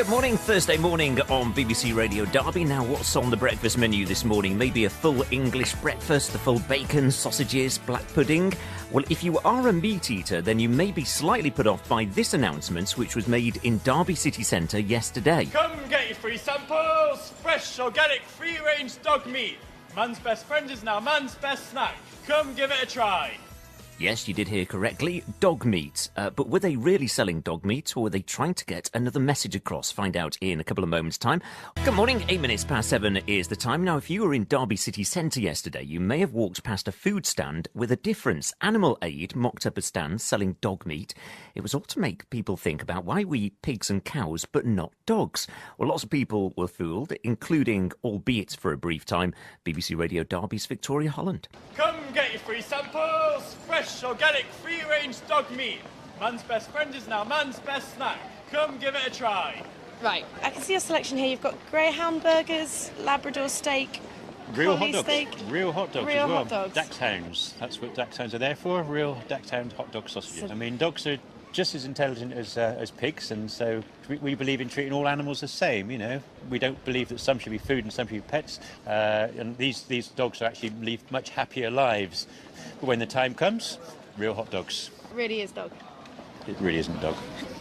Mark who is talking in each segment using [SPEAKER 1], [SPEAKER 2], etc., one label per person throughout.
[SPEAKER 1] Good morning, Thursday morning on BBC Radio Derby. Now, what's on the breakfast menu this morning? Maybe a full English breakfast, the full bacon, sausages, black pudding. Well, if you are a meat eater, then you may be slightly put off by this announcement, which was made in Derby city centre yesterday.
[SPEAKER 2] Come get your free samples! Fresh, organic, free-range dog meat. Man's best friend is now man's best snack. Come give it a try.
[SPEAKER 1] Yes, you did hear correctly, dog meat. But were they really selling dog meat, or were they trying to get another message across? Find out in a couple of moments' time. Good morning, 8 minutes past 7 is the time. Now, if you were in Derby city centre yesterday, you may have walked past a food stand with a difference. Animal Aid mocked up a stand selling dog meat. It was all to make people think about why we eat pigs and cows, but not dogs. Well, lots of people were fooled, including, albeit for a brief time, BBC Radio Derby's Victoria Holland.
[SPEAKER 2] Come get your free samples! Fresh, organic, free-range dog meat. Man's best friend is now man's best snack. Come give it a try.
[SPEAKER 3] Right, I can see your selection here. You've got greyhound burgers, Labrador steak,
[SPEAKER 4] real
[SPEAKER 3] Collie
[SPEAKER 4] hot dogs,
[SPEAKER 3] steak.
[SPEAKER 4] real hot dogs
[SPEAKER 3] Real
[SPEAKER 4] as well.
[SPEAKER 3] hot dogs.
[SPEAKER 4] Dachshunds, that's what dachshunds are there for. Real dachshund hot dog sausages. I mean, dogs are just as intelligent as pigs, and so we believe in treating all animals the same. You know, we don't believe that some should be food and some should be pets. And these dogs actually live much happier lives. But when the time comes, real hot dogs.
[SPEAKER 3] Really is dog.
[SPEAKER 4] It really isn't dog.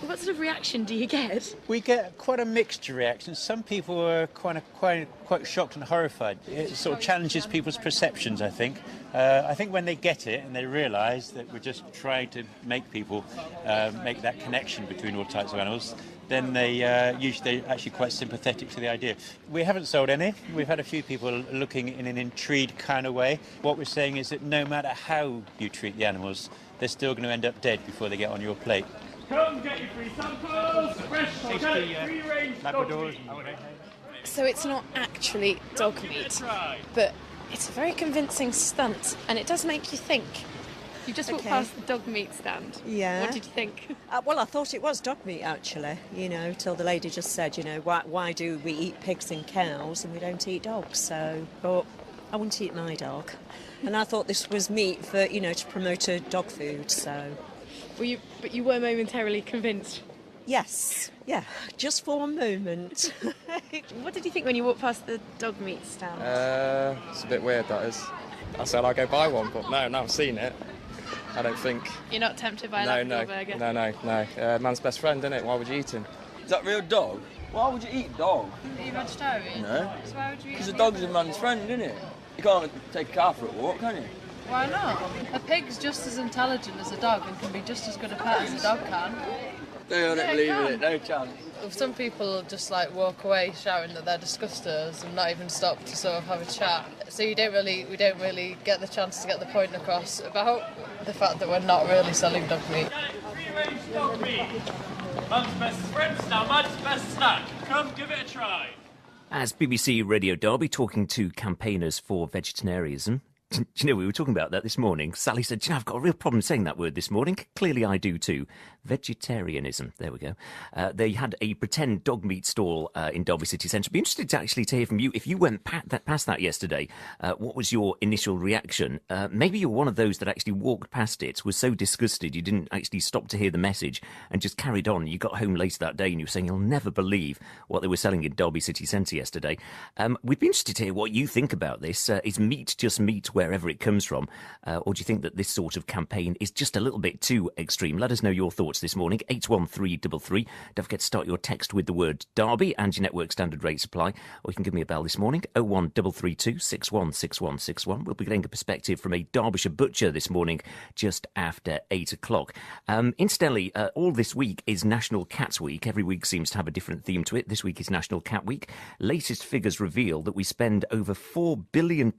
[SPEAKER 3] What sort of reaction do you get?
[SPEAKER 4] We get quite a mixed reaction. Some people are quite shocked and horrified. It sort of challenges people's perceptions, I think. I think when they get it and they realise that we're just trying to make people make that connection between all types of animals, then they're actually quite sympathetic to the idea. We haven't sold any. We've had a few people looking in an intrigued kind of way. What we're saying is that no matter how you treat the animals, they're still going to end up dead before they get on your plate.
[SPEAKER 2] Come get your free samples! Fresh, organic, free-range dog meat.
[SPEAKER 3] So it's not actually dog meat, but it's a very convincing stunt, and it does make you think. You just walked past the dog meat stand.
[SPEAKER 5] Yeah.
[SPEAKER 3] What did you think?
[SPEAKER 5] Well, I thought it was dog meat, actually, till the lady just said, why do we eat pigs and cows and we don't eat dogs? So, but I wouldn't eat my dog. And I thought this was meat for, to promote a dog food, so...
[SPEAKER 3] But you were momentarily convinced?
[SPEAKER 5] Yes, yeah, just for a moment.
[SPEAKER 3] What did you think when you walked past the dog meat stand?
[SPEAKER 6] It's a bit weird, that is. I said I'll go buy one, but now I've seen it, I don't think...
[SPEAKER 3] You're not tempted by a Labrador burger?
[SPEAKER 6] No. Man's best friend, isn't it? Why would you eat him?
[SPEAKER 7] Is that real dog? Why would you eat dog?
[SPEAKER 3] Are you vegetarian?
[SPEAKER 7] No.
[SPEAKER 3] So why would you eat
[SPEAKER 7] Because a dog's a man's friend, isn't it? You can't take a car for a walk, can you?
[SPEAKER 8] Why not? A pig's just as intelligent as a dog and can be just as good a pet as a dog can.
[SPEAKER 7] They don't believe in it, no chance.
[SPEAKER 8] Some people just walk away shouting that they're disgusters and not even stop to sort of have a chat. So we don't really get the chance to get the point across about the fact that we're not really selling dog meat.
[SPEAKER 2] Free-range dog meat. Man's best friend is now man's best snack. Come give it a try.
[SPEAKER 1] As BBC Radio Derby talking to campaigners for vegetarianism. Do you know, we were talking about that this morning. Sally said, I've got a real problem saying that word this morning. Clearly I do too. Vegetarianism. There we go. They had a pretend dog meat stall in Derby City Centre. Be interested to hear from you. If you went past that yesterday, what was your initial reaction? Maybe you're one of those that actually walked past it, was so disgusted you didn't actually stop to hear the message and just carried on. You got home later that day and you were saying you'll never believe what they were selling in Derby City Centre yesterday. We'd be interested to hear what you think about this. Is meat just meat wherever it comes from? Or do you think that this sort of campaign is just a little bit too extreme? Let us know your thoughts this morning. 81333. Don't forget to start your text with the word Derby and your network standard rate supply. Or you can give me a bell this morning. 01332 616161. We'll be getting a perspective from a Derbyshire butcher this morning just after 8 o'clock. Incidentally, all this week is National Cat Week. Every week seems to have a different theme to it. This week is National Cat Week. Latest figures reveal that we spend over £4 billion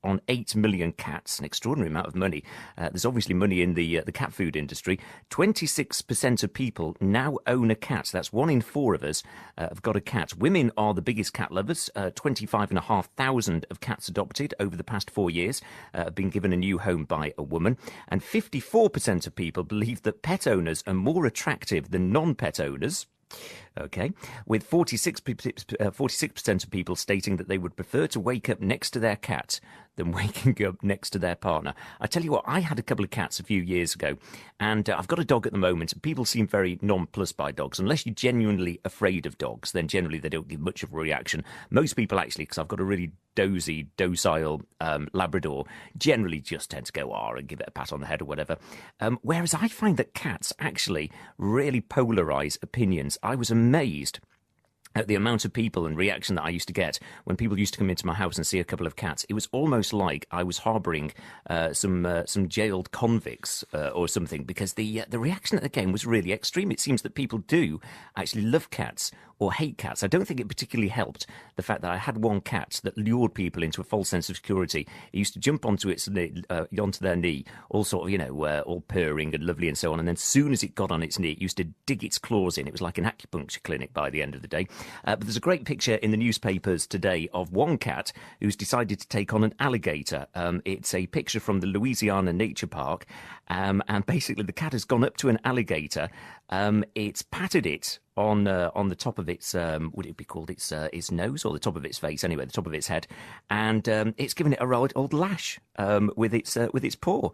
[SPEAKER 1] on 8 million cats, an extraordinary amount of money. There's obviously money in the cat food industry. 26% of people now own a cat. That's 1 in 4 of us have got a cat. Women are the biggest cat lovers. 25,500 of cats adopted over the past 4 years have been given a new home by a woman. And 54% of people believe that pet owners are more attractive than non-pet owners. Okay, with 46% of people stating that they would prefer to wake up next to their cat than waking up next to their partner. I tell you what, I had a couple of cats a few years ago, and I've got a dog at the moment, and people seem very nonplussed by dogs. Unless you're genuinely afraid of dogs, then generally they don't give much of a reaction. Most people actually, because I've got a really docile Labrador, generally just tend to go and give it a pat on the head or whatever. Whereas I find that cats actually really polarize opinions. I was amazed at the amount of people and reaction that I used to get when people used to come into my house and see a couple of cats. It was almost like I was harbouring some jailed convicts or something, because the reaction at the game was really extreme. It seems that people do actually love cats or hate cats. I don't think it particularly helped the fact that I had one cat that lured people into a false sense of security. It used to jump onto onto their knee, all sort of, all purring and lovely and so on. And then as soon as it got on its knee, it used to dig its claws in. It was like an acupuncture clinic by the end of the day. But there's a great picture in the newspapers today of one cat who's decided to take on an alligator. It's a picture from the Louisiana Nature Park. And basically the cat has gone up to an alligator. It's patted it on the top of its would it be called its nose, or the top of its face, anyway, the top of its head, and it's given it a old lash with its paw.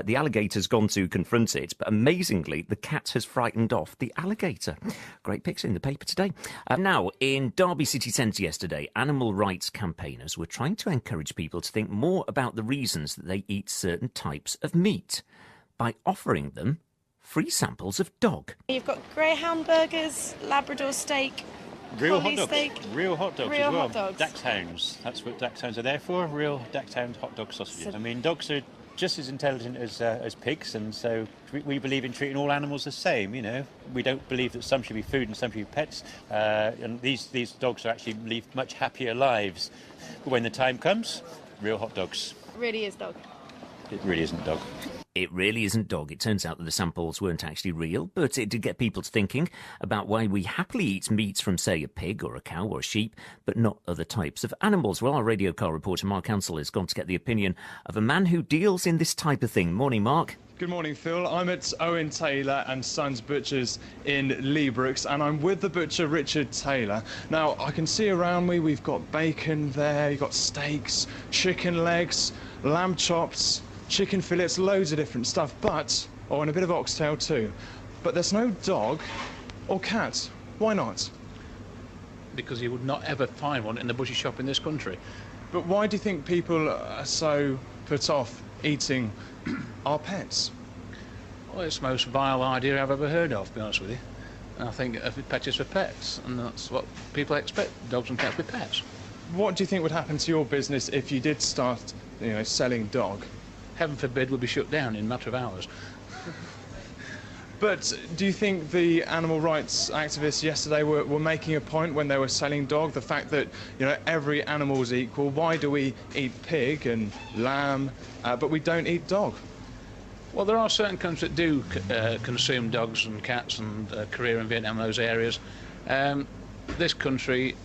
[SPEAKER 1] The alligator's gone to confront it, but amazingly the cat has frightened off the alligator. Great picture in the paper today. Now, in Derby city centre yesterday, animal rights campaigners were trying to encourage people to think more about the reasons that they eat certain types of meat by offering them free samples of dog.
[SPEAKER 3] You've got greyhound burgers, Labrador steak,
[SPEAKER 4] Real
[SPEAKER 3] collie
[SPEAKER 4] hot dogs.
[SPEAKER 3] steak.
[SPEAKER 4] Real hot dogs
[SPEAKER 3] Real
[SPEAKER 4] as well.
[SPEAKER 3] hot dogs.
[SPEAKER 4] Dachshunds. That's what dachshunds are there for. Real dachshund hot dog sausages. I mean, dogs are just as intelligent as pigs, and so we believe in treating all animals the same. We don't believe that some should be food and some should be pets. And these dogs are actually live much happier lives. But when the time comes, real hot dogs.
[SPEAKER 3] It really is dog.
[SPEAKER 4] It really isn't dog.
[SPEAKER 1] It really isn't dog. It turns out that the samples weren't actually real, but it did get people to thinking about why we happily eat meats from, say, a pig or a cow or a sheep, but not other types of animals. Well, our radio car reporter Mark Ansell has gone to get the opinion of a man who deals in this type of thing. Morning, Mark.
[SPEAKER 9] Good morning, Phil. I'm at Owen Taylor and Sons Butchers in Leabrooks, and I'm with the butcher Richard Taylor. Now, I can see around me we've got bacon there, you've got steaks, chicken legs, lamb chops, chicken fillets, loads of different stuff, and a bit of oxtail too. But there's no dog or cat. Why not?
[SPEAKER 10] Because you would not ever find one in the butcher shop in this country.
[SPEAKER 9] But why do you think people are so put off eating our pets?
[SPEAKER 10] Well, it's the most vile idea I've ever heard of, to be honest with you. And I think pets is for pets, and that's what people expect, dogs and cats be pets.
[SPEAKER 9] What do you think would happen to your business if you did start, selling dog?
[SPEAKER 10] Heaven forbid we'll be shut down in a matter of hours.
[SPEAKER 9] But do you think the animal rights activists yesterday were making a point when they were selling dog? The fact that, every animal is equal. Why do we eat pig and lamb, but we don't eat dog?
[SPEAKER 10] Well, there are certain countries that do consume dogs and cats, and Korea and Vietnam, those areas. This country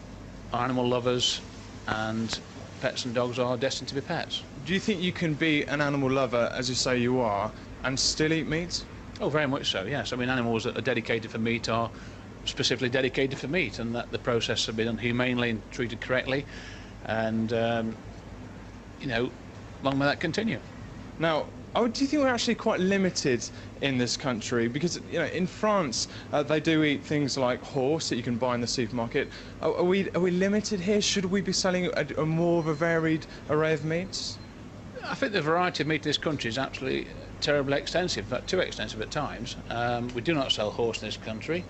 [SPEAKER 10] are animal lovers, and pets and dogs are destined to be pets.
[SPEAKER 9] Do you think you can be an animal lover, as you say you are, and still eat meat?
[SPEAKER 10] Oh, very much so, yes. I mean, animals that are dedicated for meat are specifically dedicated for meat, and that the process has been done humanely and treated correctly, and, long may that continue.
[SPEAKER 9] Now, do you think we're actually quite limited in this country? Because, in France, they do eat things like horse that you can buy in the supermarket. Are we limited here? Should we be selling a more of a varied array of meats?
[SPEAKER 10] I think the variety of meat in this country is absolutely terribly extensive, in fact, too extensive at times. We do not sell horse in this country.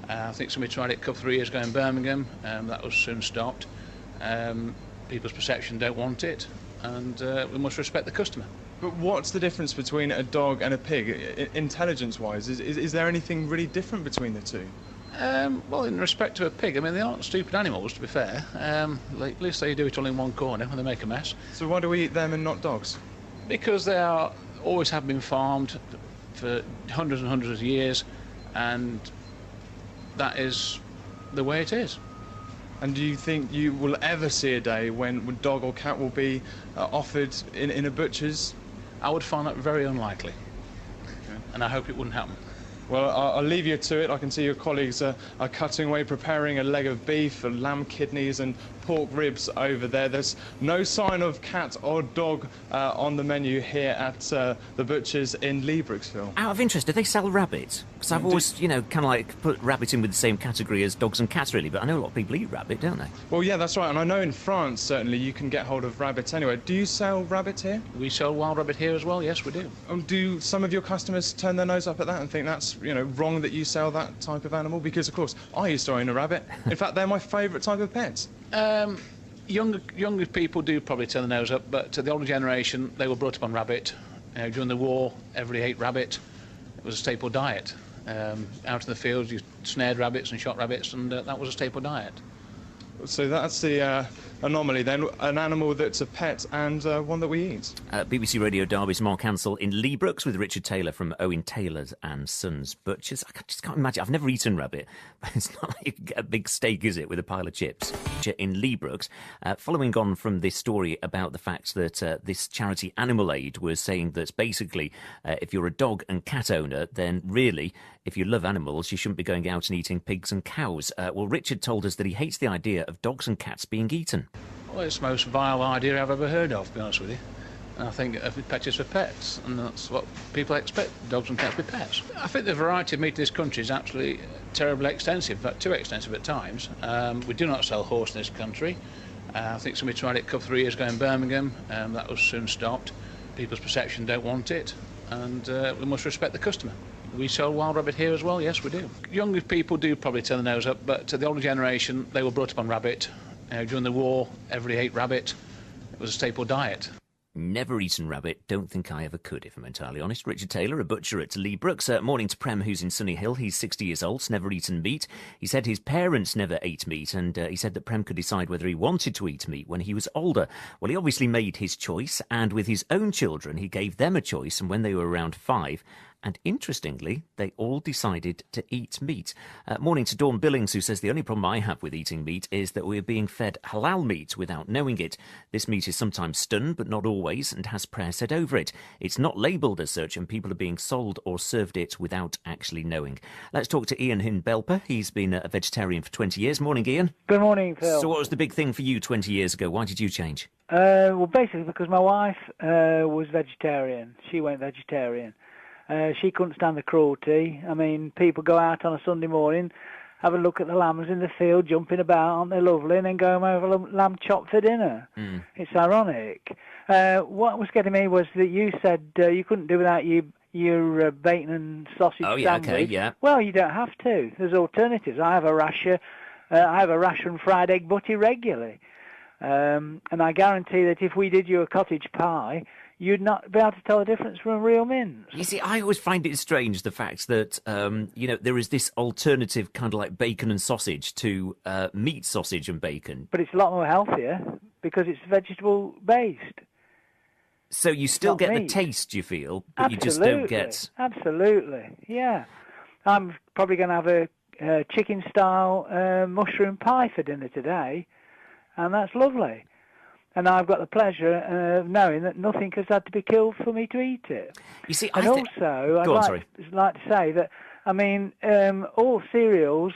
[SPEAKER 10] I think somebody tried it a couple of 3 years ago in Birmingham. That was soon stopped. People's perception don't want it, and we must respect the customer.
[SPEAKER 9] But what's the difference between a dog and a pig, intelligence-wise? Is there anything really different between the two?
[SPEAKER 10] Well, in respect to a pig, I mean, they aren't stupid animals, to be fair. At least they do it all in one corner when they make a mess.
[SPEAKER 9] So why do we eat them and not dogs?
[SPEAKER 10] Because they always have been farmed for hundreds and hundreds of years, and that is the way it is.
[SPEAKER 9] And do you think you will ever see a day when dog or cat will be offered in a butcher's?
[SPEAKER 10] I would find that very unlikely, and I hope it wouldn't happen.
[SPEAKER 9] Well, I'll leave you to it. I can see your colleagues are cutting away, preparing a leg of beef, lamb kidneys and pork ribs over there. There's no sign of cat or dog on the menu here at the butcher's in Lebrooksville.
[SPEAKER 1] Out of interest, do they sell rabbit? Because I've always, you know, kind of like put rabbit in with the same category as dogs and cats, really, but I know a lot of people eat rabbit, don't they?
[SPEAKER 9] Well, yeah, that's right, and I know in France, certainly, you can get hold of rabbit anyway. Do you sell rabbit here?
[SPEAKER 10] We sell wild rabbit here as well, yes, we do.
[SPEAKER 9] Do some of your customers turn their nose up at that and think that's, you know, wrong that you sell that type of animal? Because, of course, I used to own a rabbit. In fact, they're my favourite type of pets.
[SPEAKER 10] Younger people do probably turn their nose up, but to the older generation, they were brought up on rabbit. During the war, everybody ate rabbit. It was a staple diet. Out in the fields, you snared rabbits and shot rabbits, and that was a staple diet.
[SPEAKER 9] So that's the anomaly then, an animal that's a pet and one that we eat.
[SPEAKER 1] BBC Radio Derby's Mark Ansell in Leabrooks with Richard Taylor from Owen Taylor's and Sons Butchers. I just can't imagine. I've never eaten rabbit, but it's not like a big steak, is it, with a pile of chips? In Leabrooks, following on from this story about the fact that this charity Animal Aid was saying that basically if you're a dog and cat owner, then really, if you love animals, you shouldn't be going out and eating pigs and cows. Well, Richard told us that he hates the idea of dogs and cats being eaten.
[SPEAKER 10] Well, it's the most vile idea I've ever heard of, to be honest with you. And I think pets is for pets, and that's what people expect, dogs and cats be pets. I think the variety of meat in this country is actually terribly extensive, in fact too extensive at times. We do not sell horse in this country. I think somebody tried it a couple of 3 years ago in Birmingham, that was soon stopped. People's perception don't want it, and we must respect the customer. We sell wild rabbit here as well, yes we do. Younger people do probably turn their nose up, but to the older generation, they were brought up on rabbit. During the war, everybody ate rabbit. It was a staple diet.
[SPEAKER 1] Never eaten rabbit. Don't think I ever could, if I'm entirely honest. Richard Taylor, a butcher at Leabrooks. Morning to Prem, who's in Sunny Hill. He's 60 years old, never eaten meat. He said his parents never ate meat, and he said that Prem could decide whether he wanted to eat meat when he was older. Well, he obviously made his choice, and with his own children, he gave them a choice, and when they were around 5... and interestingly, they all decided to eat meat. Morning to Dawn Billings, who says the only problem I have with eating meat is that we're being fed halal meat without knowing it. This meat is sometimes stunned, but not always, and has prayer said over it. It's not labelled as such, and people are being sold or served it without actually knowing. Let's talk to Ian Hinbelper. He's been a vegetarian for 20 years. Morning, Ian.
[SPEAKER 11] Good morning, Phil.
[SPEAKER 1] So what was the big thing for you 20 years ago? Why did you change?
[SPEAKER 11] Well, basically because my wife was vegetarian. She went vegetarian. She couldn't stand the cruelty. I mean, people go out on a Sunday morning, have a look at the lambs in the field, jumping about, aren't they lovely, and then go home over lamb chop for dinner. It's ironic. What was getting me was that you said you couldn't do without your bacon and sausage sandwich.
[SPEAKER 1] Okay, yeah.
[SPEAKER 11] Well, you don't have to. There's alternatives. I have a rasher and fried egg butty regularly. And I guarantee that if we did you a cottage pie, you'd not be able to tell the difference from a real mince.
[SPEAKER 1] You see, I always find it strange, the fact that, there is this alternative kind of like bacon and sausage to meat, sausage and bacon.
[SPEAKER 11] But it's a lot more healthier because it's vegetable-based.
[SPEAKER 1] So you still get
[SPEAKER 11] meat.
[SPEAKER 1] The taste, you feel, but
[SPEAKER 11] Absolutely.
[SPEAKER 1] you just don't get...
[SPEAKER 11] Absolutely, yeah. I'm probably going to have a chicken-style mushroom pie for dinner today, and that's lovely. And I've got the pleasure of knowing that nothing has had to be killed for me to eat it.
[SPEAKER 1] You see,
[SPEAKER 11] and also, I'd like to say that, I mean, all cereals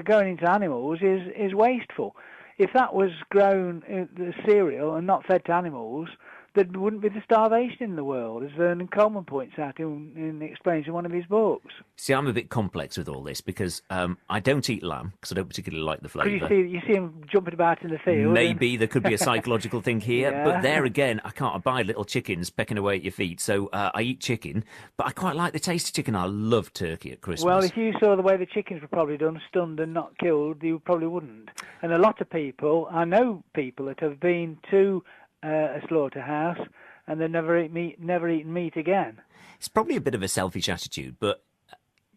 [SPEAKER 11] going into animals is wasteful. If that was grown, the cereal, and not fed to animals, there wouldn't be the starvation in the world, as Vernon Coleman points out in explains in one of his books.
[SPEAKER 1] See, I'm a bit complex with all this because I don't eat lamb because I don't particularly like the flavour.
[SPEAKER 11] You see him jumping about in the field.
[SPEAKER 1] Maybe there could be a psychological thing here,
[SPEAKER 11] Yeah.
[SPEAKER 1] but there again, I can't buy little chickens pecking away at your feet, so I eat chicken, but I quite like the taste of chicken. I love turkey at Christmas.
[SPEAKER 11] Well, if you saw the way the chickens were probably done, stunned and not killed, you probably wouldn't. And a lot of people, I know people that have been to a slaughterhouse and they've never eaten meat again.
[SPEAKER 1] It's probably a bit of a selfish attitude, but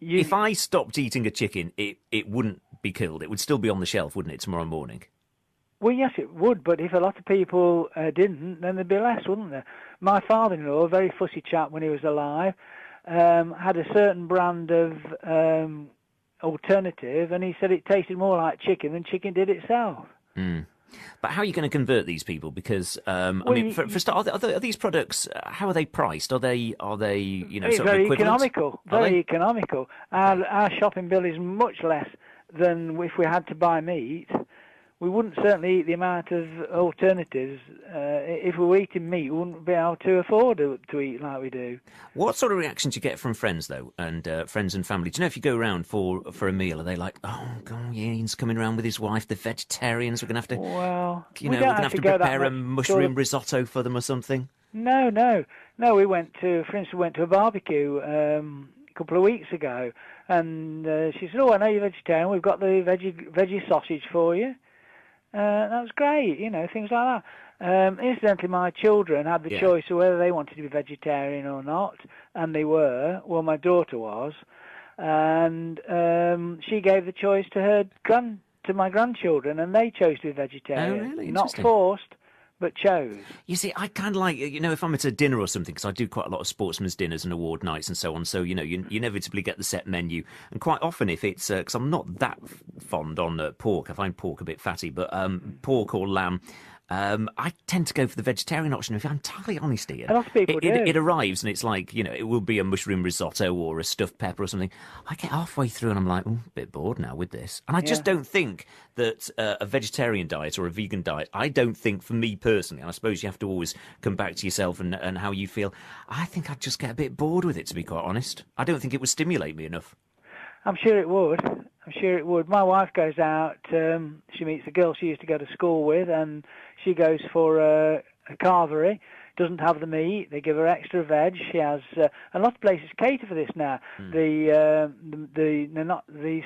[SPEAKER 1] if I stopped eating a chicken, it wouldn't be killed. It would still be on the shelf, wouldn't it, tomorrow morning?
[SPEAKER 11] Well, yes, it would, but if a lot of people didn't, then there'd be less, wouldn't there? My father-in-law, a very fussy chap when he was alive, had a certain brand of alternative, and he said it tasted more like chicken than chicken did itself.
[SPEAKER 1] But how are you going to convert these people? Because for a start, are these products? How are they priced? Are they
[SPEAKER 11] It's
[SPEAKER 1] sort of
[SPEAKER 11] very
[SPEAKER 1] equivalent?
[SPEAKER 11] economical. Very economical. Our shopping bill is much less than if we had to buy meat. We wouldn't certainly eat the amount of alternatives. If we were eating meat, we wouldn't be able to afford to eat like we do.
[SPEAKER 1] What sort of reaction do you get from friends, though, and friends and family? Do you know if you go around for a meal, are they like, oh, God, Ian's coming around with his wife, the vegetarians, we're going to have to,
[SPEAKER 11] well,
[SPEAKER 1] we're going to have to prepare a mushroom risotto for them or something?
[SPEAKER 11] No. We went to a barbecue a couple of weeks ago, and she said, "Oh, I know you're vegetarian. We've got the veggie sausage for you." That was great, things like that. Incidentally, my children had the choice of whether they wanted to be vegetarian or not, and they were. Well, my daughter was, and she gave the choice to my grandchildren, and they chose to be vegetarian.
[SPEAKER 1] Oh, really?
[SPEAKER 11] Not forced, but chose.
[SPEAKER 1] You see, I kind of like, if I'm at a dinner or something, because I do quite a lot of sportsmen's dinners and award nights and so on, so, you inevitably get the set menu. And quite often if it's, because I'm not that fond on pork, I find pork a bit fatty, but pork or lamb, I tend to go for the vegetarian option, if I'm entirely honest, Ian.
[SPEAKER 11] A lot of people do.
[SPEAKER 1] It arrives and it's like, it will be a mushroom risotto or a stuffed pepper or something. I get halfway through and I'm like, a bit bored now with this. And I just don't think that a vegetarian diet or a vegan diet, I don't think, for me personally, and I suppose you have to always come back to yourself and how you feel, I think I'd just get a bit bored with it, to be quite honest. I don't think it would stimulate me enough.
[SPEAKER 11] I'm sure it would. My wife goes out, she meets a girl she used to go to school with, and she goes for a carvery, doesn't have the meat, they give her extra veg. She has, a lot of places cater for this now. The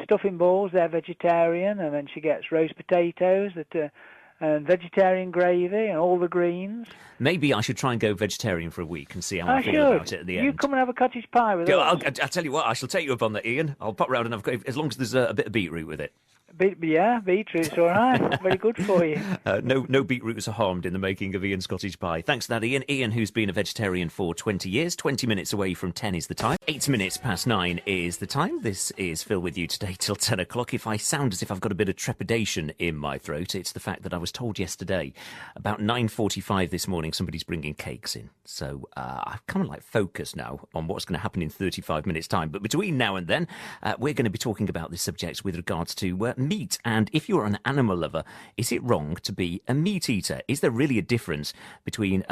[SPEAKER 11] stuffing balls, they're vegetarian, and then she gets roast potatoes and vegetarian gravy and all the greens.
[SPEAKER 1] Maybe I should try and go vegetarian for a week and see how I feel about it at the end.
[SPEAKER 11] You come and have a cottage pie with us.
[SPEAKER 1] I'll tell you what, I shall take you up on that, Ian. I'll pop round and as long as there's a bit of beetroot with it.
[SPEAKER 11] Beetroot's all right. Very good for you.
[SPEAKER 1] No beetroots are harmed in the making of Ian's cottage pie. Thanks for that, Ian. Ian, who's been a vegetarian for 20 years. 20 minutes away from 10 is the time. 8 minutes past 9 is the time. This is Phil with you today till 10 o'clock. If I sound as if I've got a bit of trepidation in my throat, it's the fact that I was told yesterday, about 9:45 this morning, somebody's bringing cakes in. So I'm kind of focused now on what's going to happen in 35 minutes' time. But between now and then, we're going to be talking about this subject with regards to meat. And if you're an animal lover, is it wrong to be a meat eater? Is there really a difference between,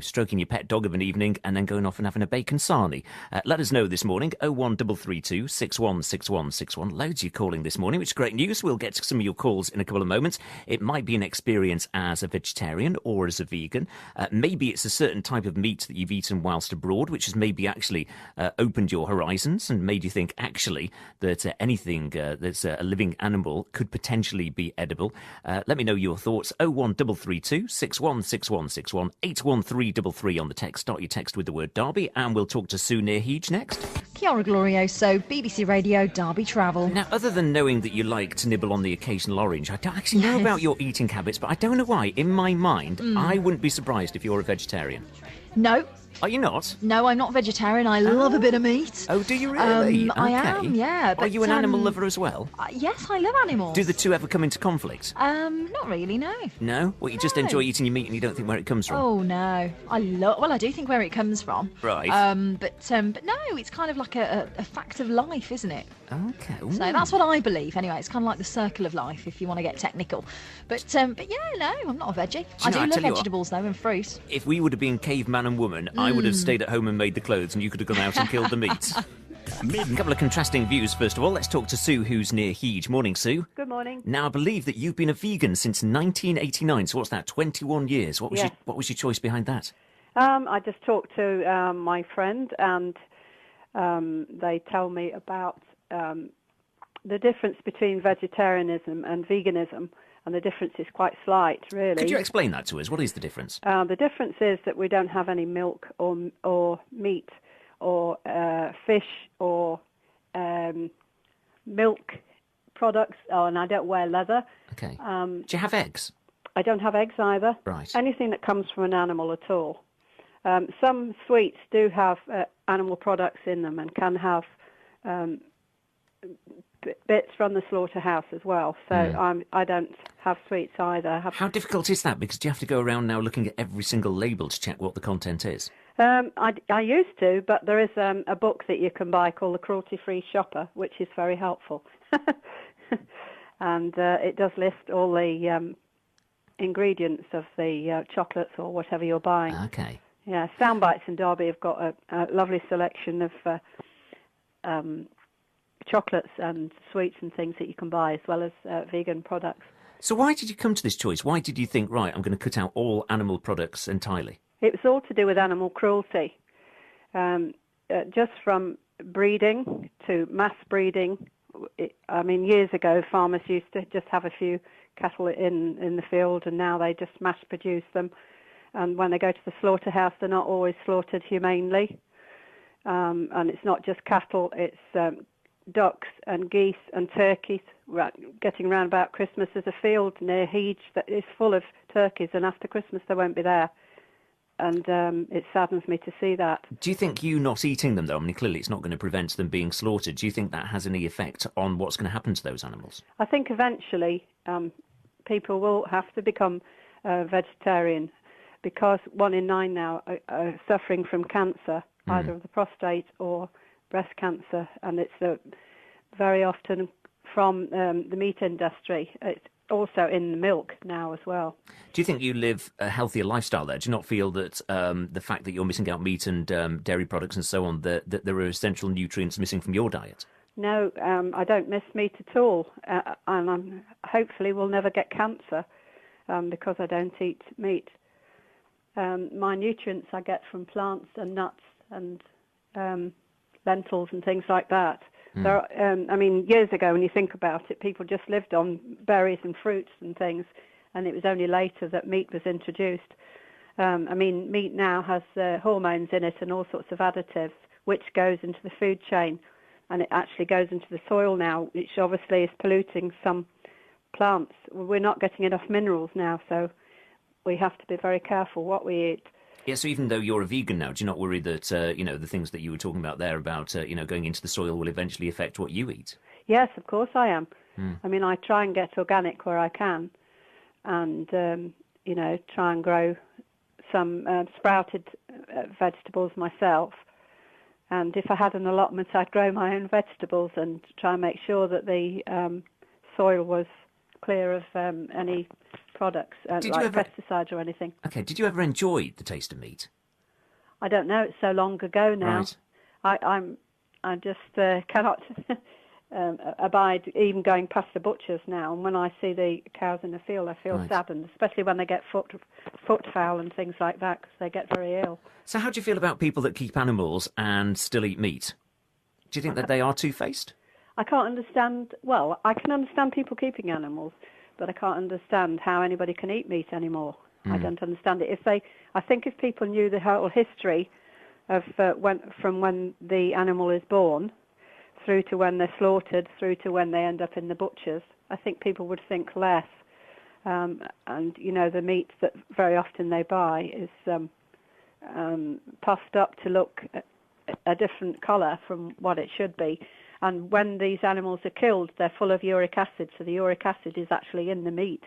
[SPEAKER 1] stroking your pet dog of an evening and then going off and having a bacon sarnie? Let us know this morning, 01332 616161. Loads of you calling this morning, which is great news. We'll get to some of your calls in a couple of moments. It might be an experience as a vegetarian or as a vegan. Maybe it's a certain type of meat that you've eaten whilst abroad, which has maybe actually opened your horizons and made you think actually that anything that's a living animal could potentially be edible. Let me know your thoughts. 01332 616161 81333 on the text. Start your text with the word Derby, and we'll talk to Sue near Heege next.
[SPEAKER 12] Kia ora glorioso, BBC Radio, Derby Travel.
[SPEAKER 1] Now, other than knowing that you like to nibble on the occasional orange, I don't actually know about your eating habits, but I don't know why. In my mind, I wouldn't be surprised if you're a vegetarian.
[SPEAKER 12] No.
[SPEAKER 1] Are you not?
[SPEAKER 12] No, I'm not vegetarian. I love a bit of meat.
[SPEAKER 1] Oh, do you really?
[SPEAKER 12] I am, yeah.
[SPEAKER 1] Are you an animal lover as well?
[SPEAKER 12] Yes, I love animals.
[SPEAKER 1] Do the two ever come into conflict?
[SPEAKER 12] Not really, no.
[SPEAKER 1] No? Well, you just enjoy eating your meat and you don't think where it comes from?
[SPEAKER 12] Oh, no. I do think where it comes from.
[SPEAKER 1] Right.
[SPEAKER 12] But no, it's kind of like a fact of life, isn't it?
[SPEAKER 1] Okay. Ooh.
[SPEAKER 12] So that's what I believe, anyway. It's kind of like the circle of life, if you want to get technical. But yeah, no, I'm not a veggie. I do love vegetables, though, and fruit.
[SPEAKER 1] If we would have been caveman and woman, I would have stayed at home and made the clothes, and you could have gone out and killed the meat. A couple of contrasting views, first of all. Let's talk to Sue, who's near Heege. Morning, Sue.
[SPEAKER 13] Good morning.
[SPEAKER 1] Now, I believe that you've been a vegan since 1989, so what's that, 21 years? What was your choice behind that?
[SPEAKER 13] I just talked to my friend, and they tell me about the difference between vegetarianism and veganism, and the difference is quite slight, really.
[SPEAKER 1] Could you explain that to us? What is the difference?
[SPEAKER 13] The difference is that we don't have any milk or meat or fish or milk products, and I don't wear leather.
[SPEAKER 1] Okay. Do you have eggs?
[SPEAKER 13] I don't have eggs either.
[SPEAKER 1] Right.
[SPEAKER 13] Anything that comes from an animal at all. Some sweets do have animal products in them and can have bits from the slaughterhouse as well. So I don't have sweets either.
[SPEAKER 1] How difficult is that? Because do you have to go around now looking at every single label to check what the content is?
[SPEAKER 13] I used to, but there is a book that you can buy called The Cruelty-Free Shopper, which is very helpful. And it does list all the ingredients of the chocolates or whatever you're buying.
[SPEAKER 1] Okay.
[SPEAKER 13] Yeah, Soundbites and Derby have got a lovely selection of chocolates and sweets and things that you can buy, as well as vegan products.
[SPEAKER 1] So why did you come to this choice? Why did you think, right, I'm going to cut out all animal products entirely?
[SPEAKER 13] It was all to do with animal cruelty. Just from breeding to mass breeding. Years ago, farmers used to just have a few cattle in the field, and now they just mass produce them. And when they go to the slaughterhouse, they're not always slaughtered humanely. And it's not just cattle, it's ducks and geese and turkeys. Getting round about Christmas, there's a field near Hedge that is full of turkeys, and after Christmas they won't be there. And it saddens me to see that.
[SPEAKER 1] Do you think you not eating them, though, I mean, clearly it's not going to prevent them being slaughtered, do you think that has any effect on what's going to happen to those animals?
[SPEAKER 13] I think eventually people will have to become vegetarian, because 1 in 9 now are suffering from cancer, either of the prostate or breast cancer, and it's very often from the meat industry. It's also in the milk now as well.
[SPEAKER 1] Do you think you live a healthier lifestyle there? Do you not feel that the fact that you're missing out meat and dairy products and so on, that there are essential nutrients missing from your diet?
[SPEAKER 13] No, I don't miss meat at all, and I hopefully will never get cancer because I don't eat meat. My nutrients I get from plants and nuts and lentils and things like that. Years ago, when you think about it, people just lived on berries and fruits and things, and it was only later that meat was introduced. Meat now has hormones in it and all sorts of additives, which goes into the food chain, and it actually goes into the soil now, which obviously is polluting some plants. We're not getting enough minerals now, so we have to be very careful what we eat.
[SPEAKER 1] Yeah, so even though you're a vegan now, do you not worry that, the things that you were talking about there about, going into the soil will eventually affect what you eat?
[SPEAKER 13] Yes, of course I am. I try and get organic where I can, and, try and grow some sprouted vegetables myself. And if I had an allotment, I'd grow my own vegetables and try and make sure that the soil was clear of any products pesticides or anything.
[SPEAKER 1] Okay, did you ever enjoy the taste of meat?
[SPEAKER 13] I don't know, it's so long ago now.
[SPEAKER 1] Right.
[SPEAKER 13] I just cannot abide even going past the butchers now, and when I see the cows in the field I feel saddened, especially when they get foot foul and things like that, because they get very ill.
[SPEAKER 1] So how do you feel about people that keep animals and still eat meat? Do you think that they are two-faced?
[SPEAKER 13] I can't understand, I can understand people keeping animals, but I can't understand how anybody can eat meat anymore. I don't understand it. I think if people knew the whole history of from when the animal is born through to when they're slaughtered, through to when they end up in the butchers, I think people would think less. And, the meat that very often they buy is puffed up to look a different colour from what it should be. And when these animals are killed, they're full of uric acid, so the uric acid is actually in the meat,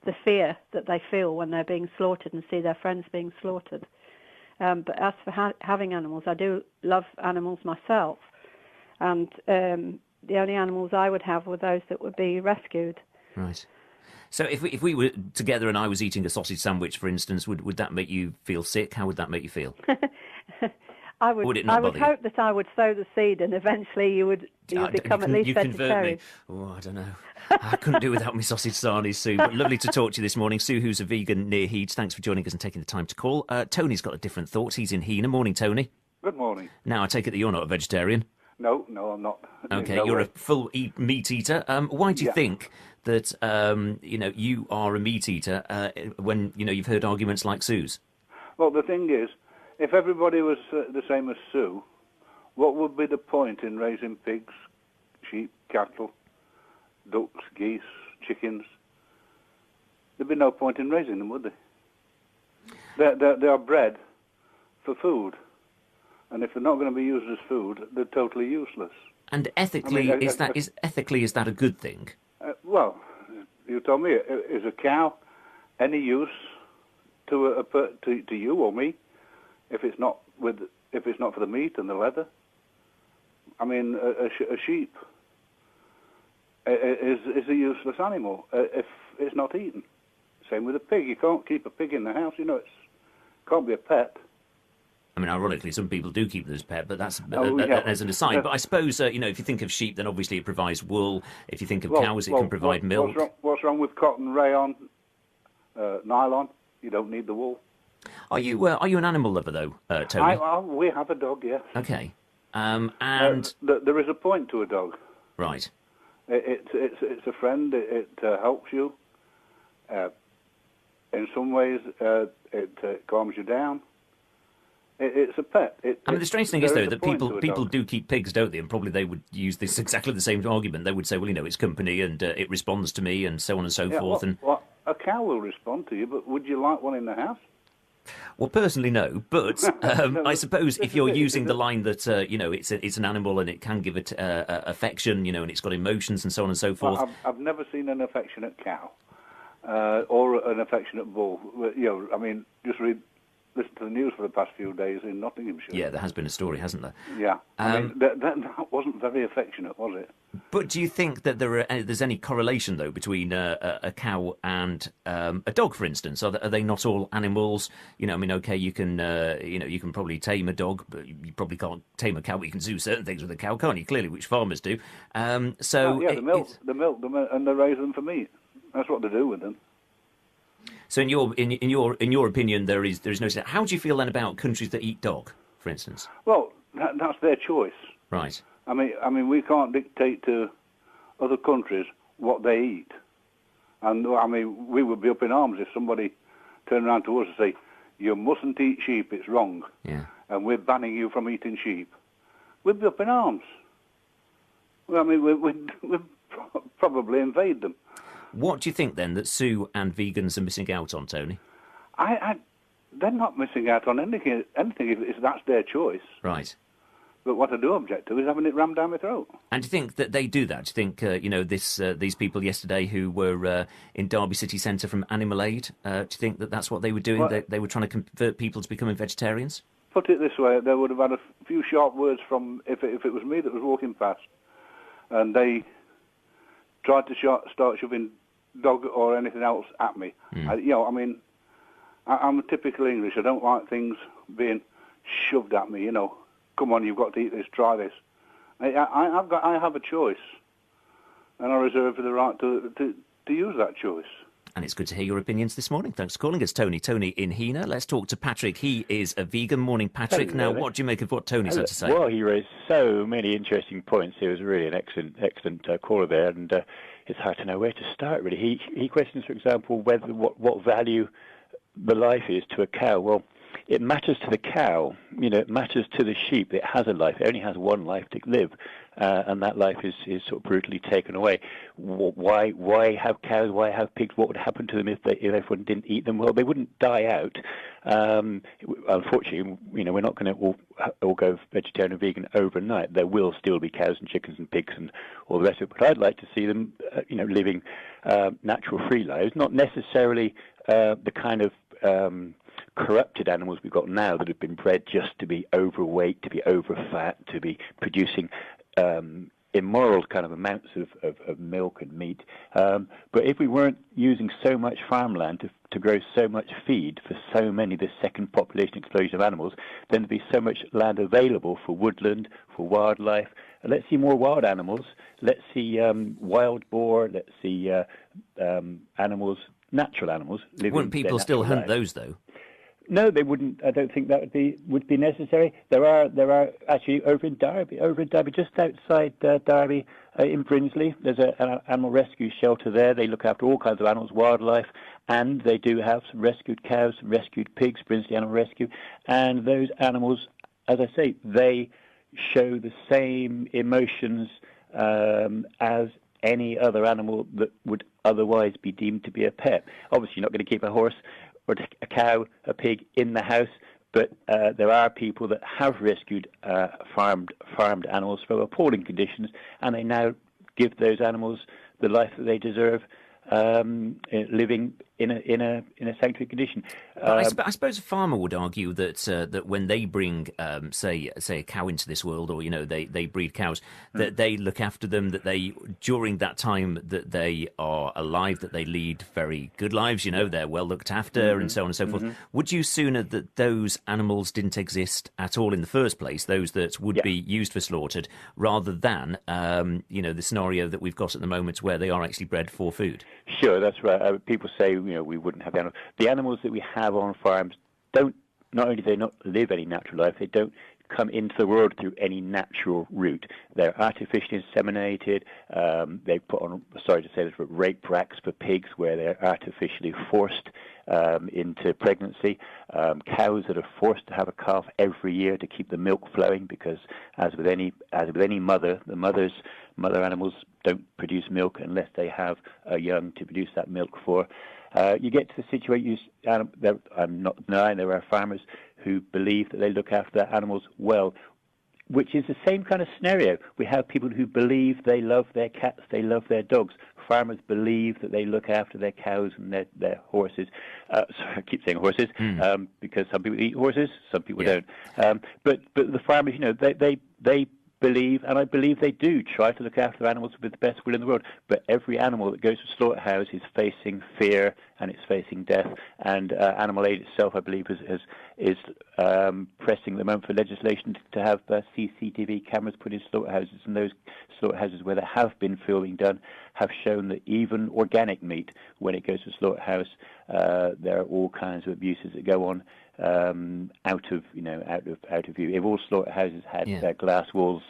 [SPEAKER 13] the fear that they feel when they're being slaughtered and see their friends being slaughtered. But as for having animals, I do love animals myself, and the only animals I would have were those that would be rescued.
[SPEAKER 1] Right. So if we were together and I was eating a sausage sandwich, for instance, would that make you feel sick? How would that make you feel?
[SPEAKER 13] I would hope that I would sow the seed, and eventually you would become at least vegetarian.
[SPEAKER 1] Oh, I don't know. I couldn't do without my sausage sarnies, Sue. But lovely to talk to you this morning. Sue, who's a vegan near Heeds, thanks for joining us and taking the time to call. Tony's got a different thought. He's in Heanor. Morning, Tony.
[SPEAKER 14] Good morning.
[SPEAKER 1] Now, I take it that you're not a vegetarian?
[SPEAKER 14] No, I'm not.
[SPEAKER 1] Okay, you're a full meat eater. Why do you think that, you are a meat eater when, you've heard arguments like Sue's?
[SPEAKER 14] Well, the thing is, if everybody was the same as Sue, what would be the point in raising pigs, sheep, cattle, ducks, geese, chickens? There'd be no point in raising them, would there? They are bred for food, and if they're not going to be used as food, they're totally useless.
[SPEAKER 1] And ethically, is that a good thing?
[SPEAKER 14] Well, you told me, is a cow any use to you or me if it's not for the meat and the leather? I mean, a sheep is a useless animal if it's not eaten. Same with a pig. You can't keep a pig in the house. It can't be a pet.
[SPEAKER 1] I mean, ironically, some people do keep them as pet, but that's as an aside. But I suppose, if you think of sheep, then obviously it provides wool. If you think of cows, it can provide milk.
[SPEAKER 14] What's wrong with cotton, rayon, nylon? You don't need the wool.
[SPEAKER 1] Are you an animal lover, though, Tony?
[SPEAKER 14] We have a dog, yes.
[SPEAKER 1] Okay. And
[SPEAKER 14] there is a point to a dog.
[SPEAKER 1] Right.
[SPEAKER 14] It's a friend. It helps you. In some ways, it calms you down. It's a pet.
[SPEAKER 1] I mean, the strange thing is, though, that people do keep pigs, don't they? And probably they would use this exactly the same argument. They would say, well, it's company and it responds to me and so on and so forth.
[SPEAKER 14] Well, a cow will respond to you, but would you like one in the house?
[SPEAKER 1] Well, personally, no. But I suppose if you're using the line that it's an animal and it can give it affection, and it's got emotions and so on and so forth.
[SPEAKER 14] Well, I've never seen an affectionate cow or an affectionate bull. I mean, just listen to the news for the past few days in Nottinghamshire.
[SPEAKER 1] Yeah, there has been a story, hasn't there?
[SPEAKER 14] Yeah. I mean, that wasn't very affectionate, was it?
[SPEAKER 1] But do you think that there's any correlation, though, between a cow and a dog, for instance? Are they not all animals? Okay, you can you can probably tame a dog, but you probably can't tame a cow. But you can do certain things with a cow, can't you? Clearly, which farmers do.
[SPEAKER 14] The milk, and they raise them for meat. That's what they do with them.
[SPEAKER 1] So, in your opinion, there is no. How do you feel then about countries that eat dog, for instance?
[SPEAKER 14] Well, that's their choice.
[SPEAKER 1] Right.
[SPEAKER 14] I mean, we can't dictate to other countries what they eat, and I mean, we would be up in arms if somebody turned around to us and say, "You mustn't eat sheep; it's wrong."
[SPEAKER 1] Yeah.
[SPEAKER 14] And we're banning you from eating sheep. We'd be up in arms. Well, I mean, we'd probably invade them.
[SPEAKER 1] What do you think, then, that Sue and vegans are missing out on, Tony?
[SPEAKER 14] They're not missing out on anything if that's their choice.
[SPEAKER 1] Right.
[SPEAKER 14] But what I do object to is having it rammed down my throat.
[SPEAKER 1] And do you think that they do that? Do you think, these people yesterday who were in Derby City Centre from Animal Aid, do you think that that's what they were doing? Well, they were trying to convert people to becoming vegetarians?
[SPEAKER 14] Put it this way, they would have had a few sharp words from, if it was me that was walking past, and they tried to start shoving dog or anything else at me. Mm. I'm typical English. I don't like things being shoved at me. Come on, you've got to eat this. Try this. I have a choice, and I reserve the right to use that choice.
[SPEAKER 1] And it's good to hear your opinions this morning. Thanks for calling us, Tony. Tony in Hena. Let's talk to Patrick. He is a vegan. Morning, Patrick.
[SPEAKER 15] Hello.
[SPEAKER 1] Now, what do you make of what Tony's had to say?
[SPEAKER 15] Well, he raised so many interesting points. He was really an excellent caller there, and it's hard to know where to start, really. He questions, for example, what value the life is to a cow. Well, it matters to the cow. It matters to the sheep. It has a life. It only has one life to live, and that life is sort of brutally taken away. Why have cows? Why have pigs? What would happen to them if everyone didn't eat them? Well, they wouldn't die out. Unfortunately, we're not going to all go vegetarian and vegan overnight. There will still be cows and chickens and pigs and all the rest of it. But I'd like to see them, living natural, free lives, not necessarily the kind of corrupted animals we've got now that have been bred just to be overweight, to be overfat, to be producing immoral kind of amounts of milk and meat. But if we weren't using so much farmland to grow so much feed for so many, the second population explosion of animals, then there'd be so much land available for woodland, for wildlife. Let's see more wild animals. Let's see wild boar. Let's see animals, natural animals.
[SPEAKER 1] Wouldn't people still hunt those, though?
[SPEAKER 15] No, they wouldn't. I don't think that would be necessary. There are actually over in Derby, just outside Derby, in Brinsley. There's an animal rescue shelter there. They look after all kinds of animals, wildlife, and they do have some rescued cows, some rescued pigs. Brinsley Animal Rescue, and those animals, as I say, they show the same emotions as any other animal that would otherwise be deemed to be a pet. Obviously, you're not going to keep a horse or a cow, a pig in the house, But there are people that have rescued farmed animals from appalling conditions, and they now give those animals the life that they deserve, living in a sanctuary condition.
[SPEAKER 1] I suppose a farmer would argue that that when they bring, say a cow into this world, or they breed cows, that they look after them, that they during that time that they are alive, that they lead very good lives. They're well looked after, and so on and so forth. Would you sooner that those animals didn't exist at all in the first place, those that would be used for slaughtered, rather than the scenario that we've got at the moment where they are actually bred for food?
[SPEAKER 15] Sure, that's right. People say we wouldn't have the animals. The animals that we have on farms not only do they not live any natural life, they don't come into the world through any natural route. They're artificially inseminated. They put on, sorry to say this, but rape racks for pigs where they're artificially forced into pregnancy. Cows that are forced to have a calf every year to keep the milk flowing, because as with any mother, the mother animals don't produce milk unless they have a young to produce that milk for. You get to the situation, I'm not denying there are farmers who believe that they look after their animals well, which is the same kind of scenario. We have people who believe they love their cats, they love their dogs. Farmers believe that they look after their cows and their horses. Sorry, I keep saying horses, because some people eat horses, some people don't. But the farmers, they believe, and I believe they do, try to look after animals with the best will in the world. But every animal that goes to slaughterhouse is facing fear and it's facing death. And Animal Aid itself, I believe, is pressing the moment for legislation to have CCTV cameras put in slaughterhouses. And those slaughterhouses where there have been filming done have shown that even organic meat, when it goes to slaughterhouse, there are all kinds of abuses that go on. Out of view. If all slaughterhouses had glass walls,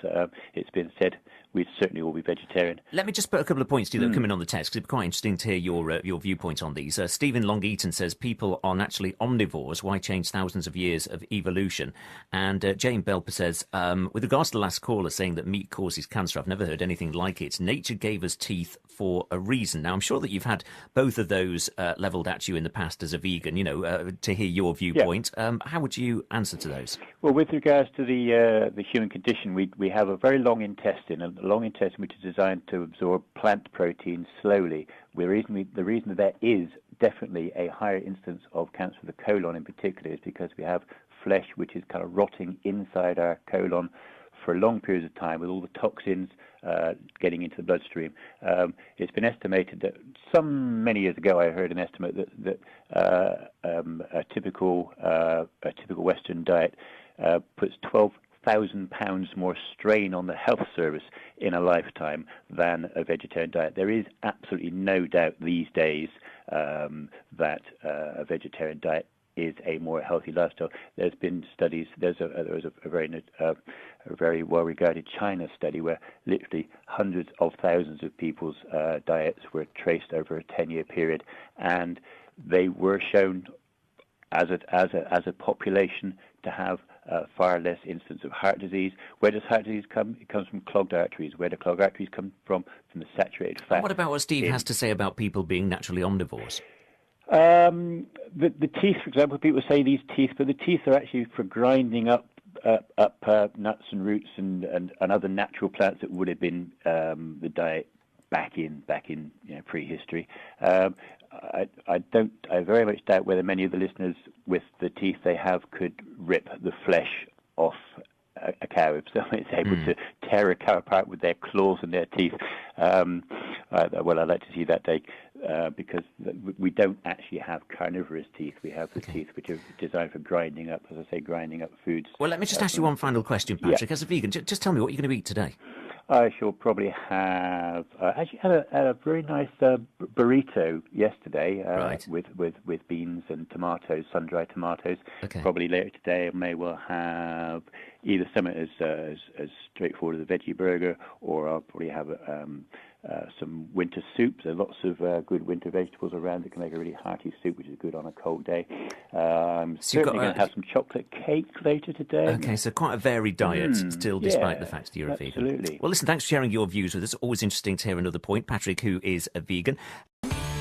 [SPEAKER 15] it's been said we'd certainly all be vegetarian.
[SPEAKER 1] Let me just put a couple of points to you that come in on the text, because it'd be quite interesting to hear your viewpoint on these. Stephen Long Eaton says people are naturally omnivores. Why change thousands of years of evolution? And Jane Belper says, with regards to the last caller saying that meat causes cancer, I've never heard anything like it. Nature gave us teeth for a reason. Now, I'm sure that you've had both of those levelled at you in the past as a vegan, to hear your viewpoint. How would you answer to those?
[SPEAKER 15] Well, with regards to the human condition, we have a very long intestine, and a long intestine which is designed to absorb plant proteins slowly. The reason that there is definitely a higher instance of cancer of the colon in particular is because we have flesh which is kind of rotting inside our colon for long periods of time, with all the toxins getting into the bloodstream. It's been estimated that many years ago I heard an estimate that a typical Western diet puts 12,000 pounds more strain on the health service in a lifetime than a vegetarian diet. There is absolutely no doubt these days that a vegetarian diet is a more healthy lifestyle. There's been studies. There was a very well-regarded China study where literally hundreds of thousands of people's diets were traced over a 10-year period, and they were shown as a population to have far less incidence of heart disease. Where does heart disease come? It comes from clogged arteries. Where do clogged arteries come from? From the saturated fat.
[SPEAKER 1] And what about what Steve has to say about people being naturally omnivores?
[SPEAKER 15] The teeth, for example, people say these teeth, but the teeth are actually for grinding up nuts and roots and other natural plants that would have been the diet back in prehistory. I very much doubt whether many of the listeners with the teeth they have could rip the flesh off a cow if someone is able to tear a cow apart with their claws and their teeth. Well, I'd like to see that day, because we don't actually have carnivorous teeth. We have the teeth which are designed for grinding up, as I say, grinding up foods.
[SPEAKER 1] Well, let me just ask you one final question, Patrick. As a vegan, just tell me what you're going to eat today.
[SPEAKER 15] I shall probably have. Actually, had a very nice burrito yesterday, with beans and tomatoes, sun-dried tomatoes.
[SPEAKER 1] Okay.
[SPEAKER 15] Probably later today, I may well have either something as straightforward as a veggie burger, or I'll probably have some winter soup. There are lots of good winter vegetables around that can make a really hearty soup, which is good on a cold day. I'm certainly going to have some chocolate cake later today.
[SPEAKER 1] Okay, so quite a varied diet still, despite the fact that you're a vegan.
[SPEAKER 15] Absolutely.
[SPEAKER 1] Well, listen, thanks for sharing your views with us. Always interesting to hear another point. Patrick, who is a vegan.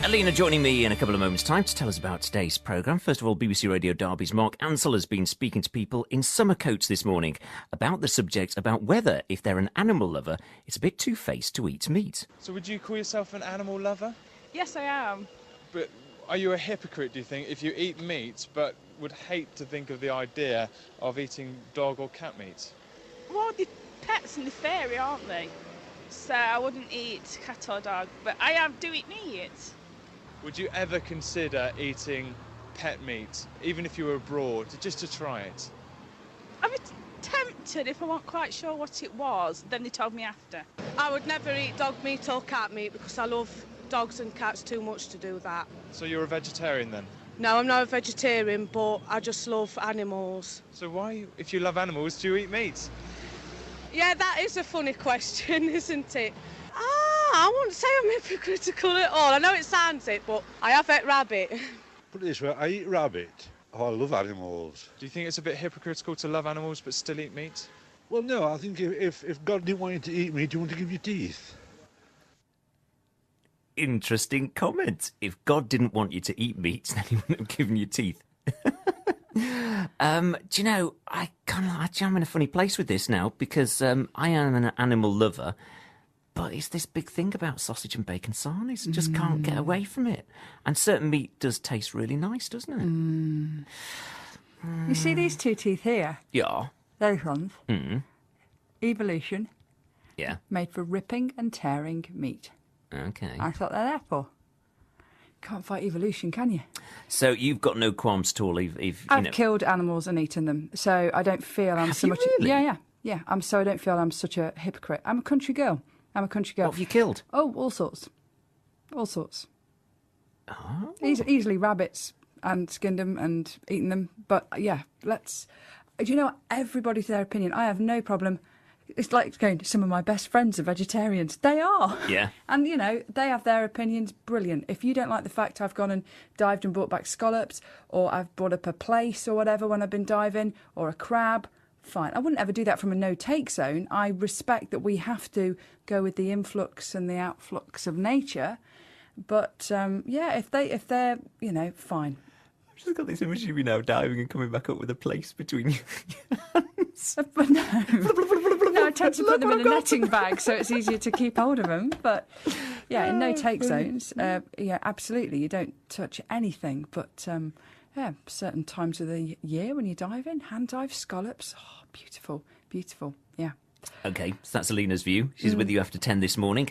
[SPEAKER 1] Alina joining me in a couple of moments' time to tell us about today's programme. First of all, BBC Radio Derby's Mark Ansell has been speaking to people in summer coats this morning about the subject, about whether, if they're an animal lover, it's a bit two-faced to eat meat.
[SPEAKER 9] So would you call yourself an animal lover?
[SPEAKER 16] Yes, I am.
[SPEAKER 9] But are you a hypocrite, do you think, if you eat meat but would hate to think of the idea of eating dog or cat meat?
[SPEAKER 16] Well, they're pets and they're fairy, aren't they? So I wouldn't eat cat or dog, but I do eat meat.
[SPEAKER 9] Would you ever consider eating pet meat, even if you were abroad, just to try it?
[SPEAKER 16] I was tempted if I wasn't quite sure what it was, then they told me after.
[SPEAKER 17] I would never eat dog meat or cat meat because I love dogs and cats too much to do that.
[SPEAKER 9] So you're a vegetarian then?
[SPEAKER 17] No, I'm not a vegetarian, but I just love animals.
[SPEAKER 9] So why, if you love animals, do you eat meat?
[SPEAKER 17] Yeah, that is a funny question, isn't it? I wouldn't say I'm hypocritical at all. I know it sounds it, but I have ate rabbit.
[SPEAKER 18] Put it this way, I eat rabbit. Oh, I love animals.
[SPEAKER 9] Do you think it's a bit hypocritical to love animals but still eat meat?
[SPEAKER 18] Well, no, I think if God didn't want you to eat meat, you want to give you teeth.
[SPEAKER 1] Interesting comment. If God didn't want you to eat meat, then he wouldn't have given you teeth. Do you know, I'm in a funny place with this now because I am an animal lover, but it's this big thing about sausage and bacon sarnies. I just can't get away from it. And certain meat does taste really nice, doesn't it?
[SPEAKER 19] You see these two teeth here?
[SPEAKER 1] Yeah.
[SPEAKER 19] Those ones. Evolution.
[SPEAKER 1] Yeah.
[SPEAKER 19] Made for ripping and tearing meat.
[SPEAKER 1] Okay.
[SPEAKER 19] I thought they're there for. Can't fight evolution, can you?
[SPEAKER 1] So you've got no qualms at all?
[SPEAKER 19] I've killed animals and eaten them, so I don't feel I'm so much.
[SPEAKER 1] Really?
[SPEAKER 19] Yeah. I don't feel I'm such a hypocrite. I'm a country girl.
[SPEAKER 1] What have you killed?
[SPEAKER 19] Oh, all sorts. Oh. Easily rabbits and skinned them and eaten them. But yeah, do you know what? Everybody's their opinion. I have no problem. It's like going, some of my best friends are vegetarians. They are.
[SPEAKER 1] Yeah.
[SPEAKER 19] And, you know, they have their opinions. Brilliant. If you don't like the fact I've gone and dived and brought back scallops, or I've brought up a plaice or whatever when I've been diving, or a crab, fine. I wouldn't ever do that from a no-take zone. I respect that we have to go with the influx and the outflux of nature. But, if they're, you know, fine.
[SPEAKER 1] I've just got this image of you now diving and coming back up with a plaice between your hands.
[SPEAKER 19] But no, I tend to put them in a netting bag so it's easier to keep hold of them. But yeah, in no-take zones, absolutely, you don't touch anything. But certain times of the year when you dive in, hand dive, scallops, beautiful, yeah.
[SPEAKER 1] Okay, so that's Alina's view. She's with you after 10 this morning.